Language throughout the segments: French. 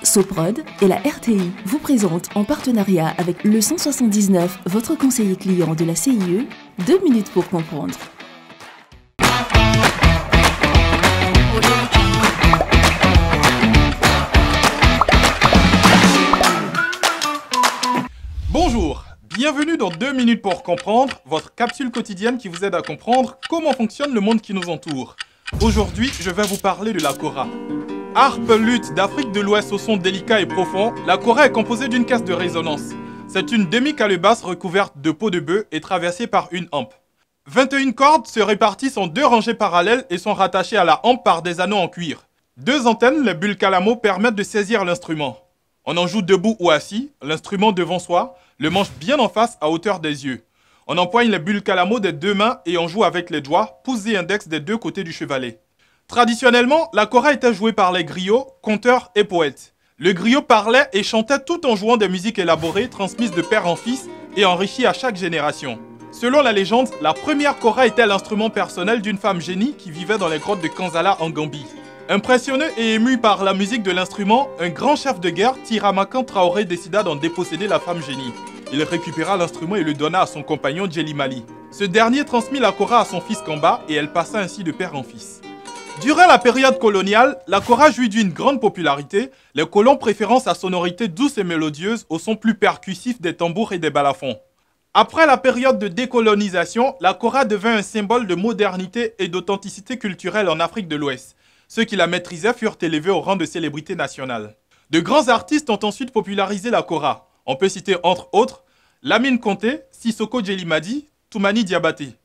Soprod et la RTI vous présentent en partenariat avec le 179, votre conseiller client de la CIE, 2 minutes pour comprendre. Bonjour, bienvenue dans 2 minutes pour comprendre, votre capsule quotidienne qui vous aide à comprendre comment fonctionne le monde qui nous entoure. Aujourd'hui, je vais vous parler de la kora. Harpe luth d'Afrique de l'Ouest au son délicat et profond, la kora est composée d'une caisse de résonance. C'est une demi-calebasse recouverte de peau de bœuf et traversée par une hampe. 21 cordes se répartissent en 2 rangées parallèles et sont rattachées à la hampe par des anneaux en cuir. 2 antennes, les bulles calamo, permettent de saisir l'instrument. On en joue debout ou assis, l'instrument devant soi, le manche bien en face à hauteur des yeux. On empoigne les bulles calamo des 2 mains et on joue avec les doigts, pouce et index des 2 côtés du chevalet. Traditionnellement, la kora était jouée par les griots, conteurs et poètes. Le griot parlait et chantait tout en jouant des musiques élaborées, transmises de père en fils et enrichies à chaque génération. Selon la légende, la première kora était l'instrument personnel d'une femme génie qui vivait dans les grottes de Kanzala en Gambie. Impressionné et ému par la musique de l'instrument, un grand chef de guerre, Tiramakan Traoré, décida d'en déposséder la femme génie. Il récupéra l'instrument et le donna à son compagnon Djeli Mali. Ce dernier transmit la kora à son fils Kamba et elle passa ainsi de père en fils. Durant la période coloniale, la kora jouit d'une grande popularité, les colons préférant sa sonorité douce et mélodieuse au son plus percussif des tambours et des balafons. Après la période de décolonisation, la kora devint un symbole de modernité et d'authenticité culturelle en Afrique de l'Ouest. Ceux qui la maîtrisaient furent élevés au rang de célébrité nationale. De grands artistes ont ensuite popularisé la kora. On peut citer entre autres Lamine Conté, Sissoko Djelimadi, Toumani Diabaté.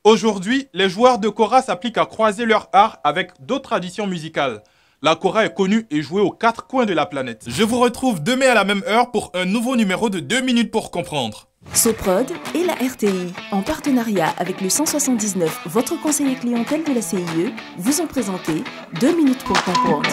Aujourd'hui, les joueurs de kora s'appliquent à croiser leur art avec d'autres traditions musicales. La kora est connue et jouée aux 4 coins de la planète. Je vous retrouve demain à la même heure pour un nouveau numéro de 2 minutes pour comprendre. Soprod et la RTI, en partenariat avec le 179, votre conseiller clientèle de la CIE, vous ont présenté 2 minutes pour comprendre.